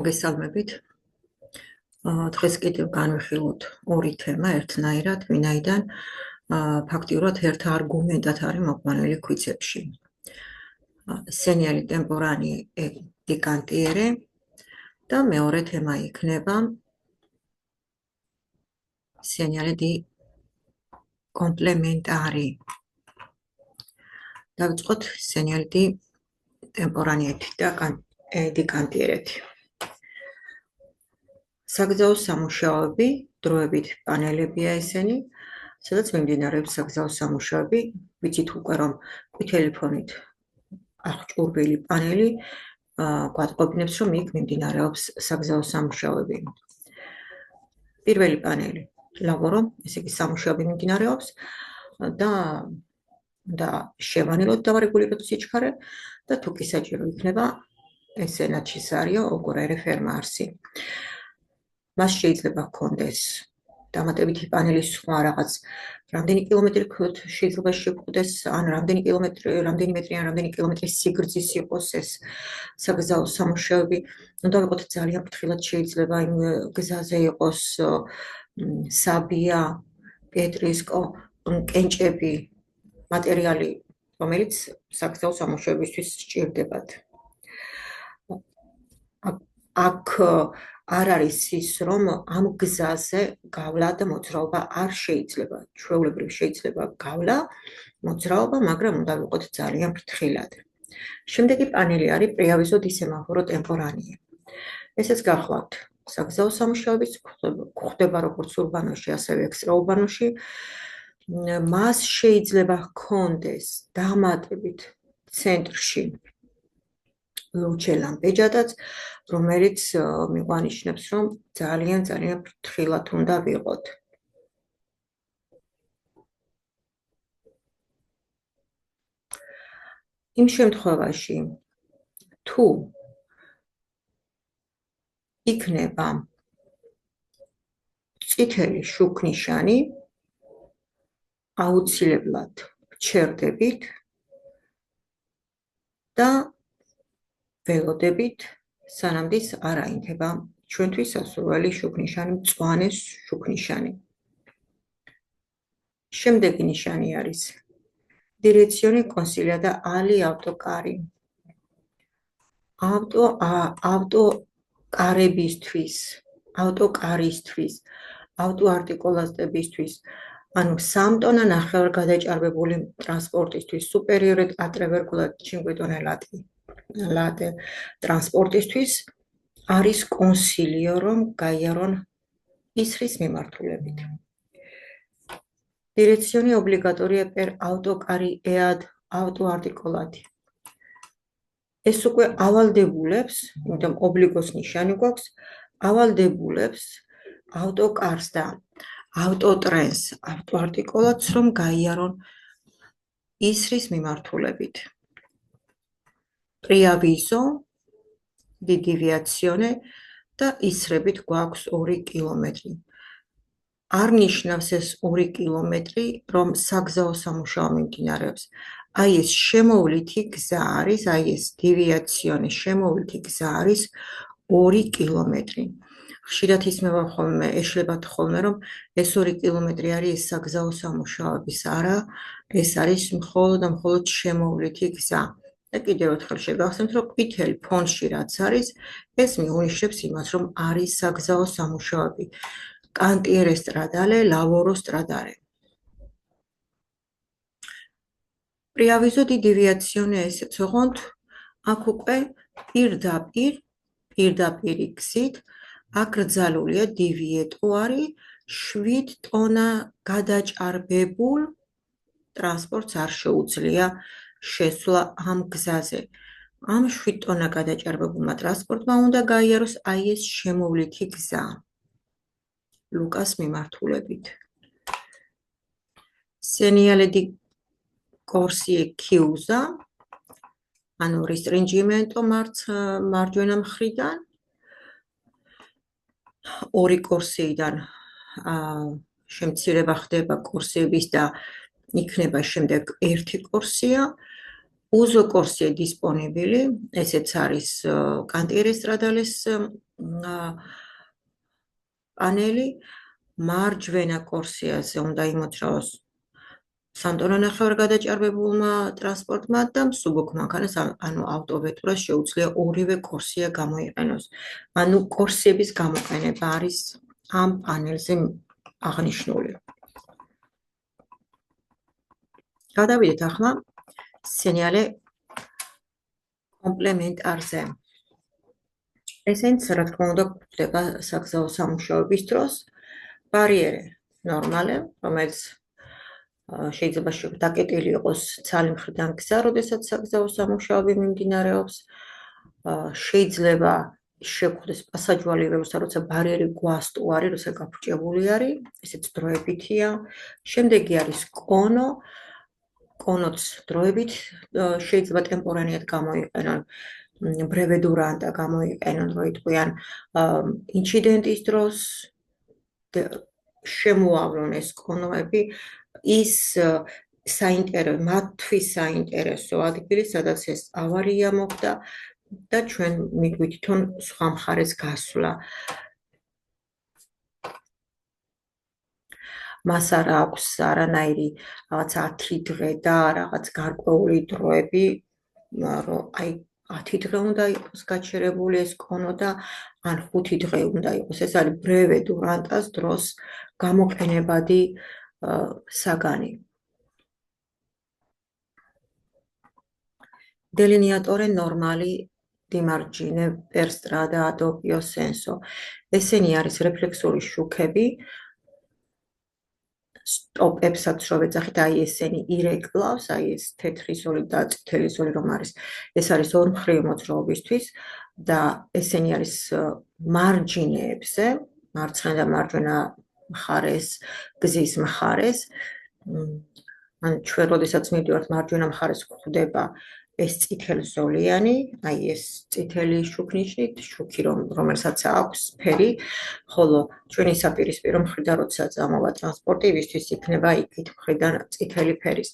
მოგესალმებით. დღეს კიდევ განვიხილოთ ორი თემა ერთნაირად, ვინაიდან ფაქტიურად ერთ არგუმენტად არის მოყვანილი ქვიცებში. სენიალი ტემპორანი დი კანტიერე და მეორე თემა იქნება სენიალი დი კომპლემენტარი. დავიწყოთ სენიალი დი ტემპორანიეთი და დი კანტიერეთი. საგზაო სამუშაოები, დროებით პანელებია ესენი, სადაც მიმდინარეობს საგზაო სამუშაოები, ვიცით უკვე რომ ყვითელი ფონით აღჭურვილი პანელი გვატყობინებს, რომ იქ მიმდინარეობს საგზაო სამუშაოები. პირველი პანელი ლაბორო, ესე იგი სამუშაოები მიმდინარეობს და შევანილოთ დავარეგულიროთ სიჩქარე და თუ კი საჭირო იქნება ესე ნაჩისარიო ოგორაერე ფერმა არსი. მას შეიძლება ჰქონდეს დამატებითი პანელის სხვა რაღაც რამდენი კილომეტრი შეიძლება შეგვყდეს ან რამდენი მეტრი ან რამდენი კილომეტრის სიგრძის იყოს ეს საგზაო სამუშაოები. დავიღოთ ძალიან ფრთხილად შეიძლება იმ გზაზე იყოს საბია, პეტრისკო, კენჭები, მატერიალი, რომელიც საგზაო სამუშაოებისთვის სჭირდებათ. აქ არ არის ის, რომ ამ გზაზე გავლა და მოძრაობა არ შეიძლება. ჩვეულებრივ შეიძლება გავლა, მოძრაობა, მაგრამ უნდა ვიყოთ ძალიან ფრთხილად. შემდეგი პანელი არის პრეავიზო დი სემაფორო ტემპორანიე. ესეც გახლავთ საგზაო სამუშაოების გვხვდება როგორც ურბანოში, ასევე ექსტრაურბანოში. მას შეიძლება ჰქონდეს დამატებით ცენტრში ლურჩე ლამპეჯადაც, რომელიც მიგვანიშნებს, რომ ძალიან ფრთხილად უნდა ვიყოთ. იმ შემთხვევაში, თუ იქნება წითელი შუქნიშანი, აუცილებლად ვჩერდებით და ველოდებით, სანამ ის არ აინთება ჩვენთვის სასურველი შუქნიშანი, მწვანე შუქნიშანი. შემდეგი ნიშანი არის დირექციონი კონსილია და ალი ავტოკარი. ავტოკარებისთვის, ავტოკარისთვის, ავტოარტიკულატებისთვის, ანუ 3 ტონა ნახევარ გადაჭარბებული ტრანსპორტისთვის, სუპერიორე ატრევერგულატ ჩინკვე ლატე ტრანსპორტისთვის არის კონსილიო, რომ გაიარონ ისრის მიმართულებით. დირექციონი ობლიგატორია პერ ავტოკარი ეად ავტოარტიკულატი. ეს უკვე ავალდებულებს, იმიტომ ობლიგოს ნიშანი გვაქვს, ავალდებულებს ავტოკარს და ავტოტრენს, ავტოარტიკულატს, რომ გაიარონ ისრის მიმართულებით. პრეავიზო დი დივიაციონე და ისრებით გვაქვს 2 კილომეტრი. არ ნიშნავს ეს 2 კილომეტრი, რომ საგზაო სამუშაო მიმდინარეობს. აი ეს შემოვლითი გზა არის, აი ეს დივიაციონე შემოვლითი გზა არის 2 კილომეტრი. ხშირად ისმევა ხოლმე, ეშლებათ ხოლმე, რომ ეს 2 კილომეტრი არის ეს საგზაო სამუშაოების, არა, ეს არის მხოლოდ და მხოლოდ შემოვლითი გზა. და კიდევ ერთხელ შეგახსენებთ, რომ ყვითელ ფონში რაც არის, ეს მიუნიშნებს იმას, რომ არის საგზაო სამუშაოები. კანტიერე სტრადალე, ლავორო სტრადალე. პრეავიზო დი დივიაციონე ესეც ოღონდ, აქ უკვე პირდაპირი გზით აკრძალულია დივიეტო არის 7 ტონა გადაჭარბებულ ტრანსპორტს არ შეუძლია შესვლა ამ გზაზე. ამ 7 ტონა გადაჭარბებულმა ტრანსპორტმა უნდა გაიაროს აი ეს შემოვლითი გზა. ლუკას მიმართულებით. სენიალე დი კორსიე ქიუზა, ანუ რესტრინჯიმენტო მარჯვენა მხრიდან, 2 კორსიიდან შემცირება ხდება კორსიების და იქნება შემდეგ 1 კორსია. უზო კორსია დისპონიბილი, ესეც არის კანტიერე სტრადალეს პანელი მარჯვენა კორსიაზე უნდა იმოძრაოს სანდორო ნახევარგადაჭარბებულმა ტრანსპორტმა და მსუბუქ მანქანას, ანუ ავტოვეთურას შეუძლია ორივე კორსია გამოიყენოს. ანუ კორსიების გამოყენება არის ამ პანელზე აღნიშნული. გადავიდეთ ახლა სინიალე კომპლემენტარზე. ესენიც, რა თქმა უნდა, გვხვდება საგზაო სამუშაოების დროს. ბარიერე ნორმალე, რომელიც შეიძლება დაკეტილი იყოს ცალი მხრიდან გზა, როდესაც საგზაო სამუშაოები მიმდინარეობს. შეიძლება შეგვხვდეს პასაჟვალი, როცა ბარიერი გვასტუარი, როცა გაფუჭებული არის, ესეც დროებითია. შემდეგი არის კონო. კონოც დროებით შეიძლება ტემპორანიად გამოიყენონ, ბრევედურანტა გამოიყენონ, რო იტყვიან ინციდენტის დროს შემოავლონ ეს კონოები ის მათთვის საინტერესო ადგილი, სადაც ეს ავარია მოხდა და ჩვენ მიგვითითონ სხვა მხარეს გასვლა. მას არ აქვს არანაირი რაღაც 10 დღე და რაღაც გარკვეული დროები, რომ აი 10 დღე უნდა იყოს გაჩერებული ეს კონო და ან 5 დღე უნდა იყოს. ეს არის ბრევედურანტას დროს გამოყენებადი საგანი. Delineatore normali di margine per strada a doppio senso. ესენი არის რეფლექსური შუქები. სტოპებსაც რო ვეძახით, აი ესენი ირეკლავს, აი ეს თეთრი ზოლი და წითელი ზოლი რომ არის. ეს არის ორმხრივი მოძრაობისთვის და ესენი არის მარჯინეებზე, მარცხენა და მარჯვენა მხარეს, გზის მხარეს. ან ჩვენ როდესაც მივდივართ მარჯვენა მხარეს გვხვდება ეს წითელზოლიანი, აი ეს წითელი შუქნიშნით, შუქი რომელსაც აქვს ფერი, ხოლო ჩვენი საპირისპირო მხრიდან როცა წამოვა ტრანსპორტი, იმისთვის იქნება იქით მხრიდან წითელი ფერის.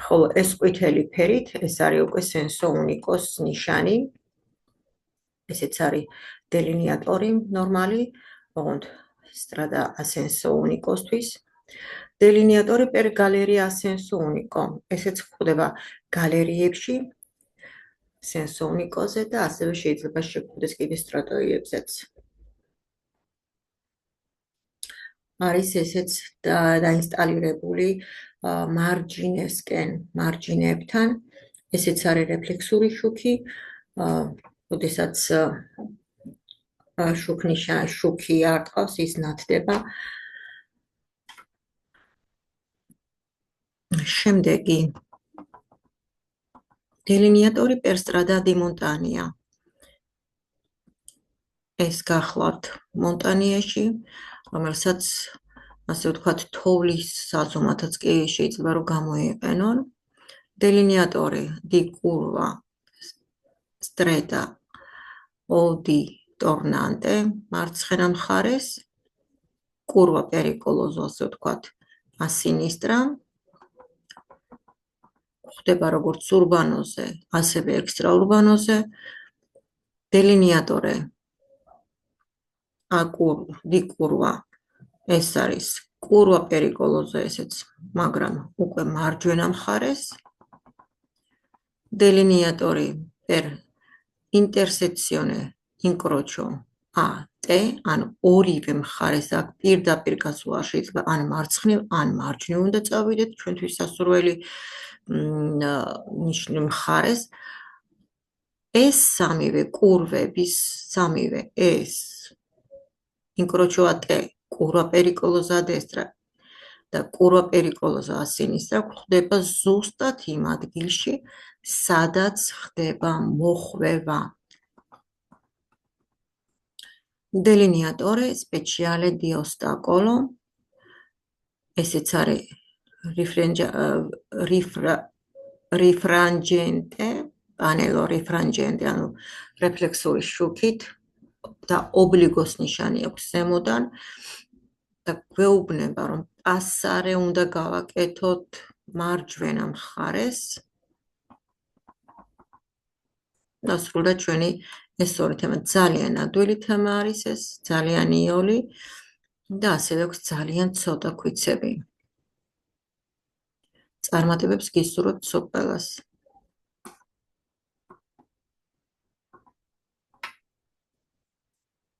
ხოლო ეს ყვითელი ფერით, ეს არის უკვე სენსო უნიკოს ნიშანი. ესეც არის დელინიატორი ნორმალი, ოღონდ strada a senso unicosთვის. Delineatori per galleria a senso unico. ესეც გვხვდება გალერიებში senso unicoზე და ასევე შეიძლება შეგვხვდეს კიდე სტრატოიებზეც. არის ესეც დაინსტალირებული მარჯინესკენ, მარჯინებთან. ესეც არის რეფლექსური შუქი, როდესაც შუქი არტყავს, ის ნათდება. შემდეგი delineatori per strada di montagna. ეს გახლავთ მონტანიაში, რომელსაც ასე ვთქვათ, თოვლის საზომათაც კი შეიძლება რომ გამოიყენონ. Delineatore di curva stretta o di tornante მარცხენა მხარეს, curva pericoloso, ასე ვთქვათ, a sinistra. ხდება როგორც ურბანოზე, ასევე ექსტრაურბანოზე. Delineatore di curva ეს არის curva pericoloso ესეც, მაგრამ უკვე მარჯვენა მხარეს. Delineatore per intersezione incrocio A T, ან ორივე მხარეს აქ პირდაპირ გასვლა შეიძლება ან მარცხნივ, ან მარჯვნივ უნდა წავიდეთ ჩვენთვის სასურველი ნიშნ მხარეს. ეს სამივე კურვების, სამივე ეს incrocio a T, curva pericolosa a destra და curva pericolosa a sinistra გვხვდება ზუსტად იმ ადგილში, სადაც ხდება მოხვევა. Delineatore speciale di ostacolo. ესეც არის rifrangente, panello rifrangente, ანუ რეფლექსური შუქით და obligos ნიშანი აქვს ზემოდან და გვეუბნება, რომ პასარე უნდა გავაკეთოთ მარჯვენა მხარეს. დასრულდა ჩვენი ეს ორი თემა. ძალიან ადვილი თემა არის ეს, ძალიან იოლი და ასევე აქვს ძალიან ცოტა ქვიცები. წარმატებებს გისურვებთ სულ ყველას.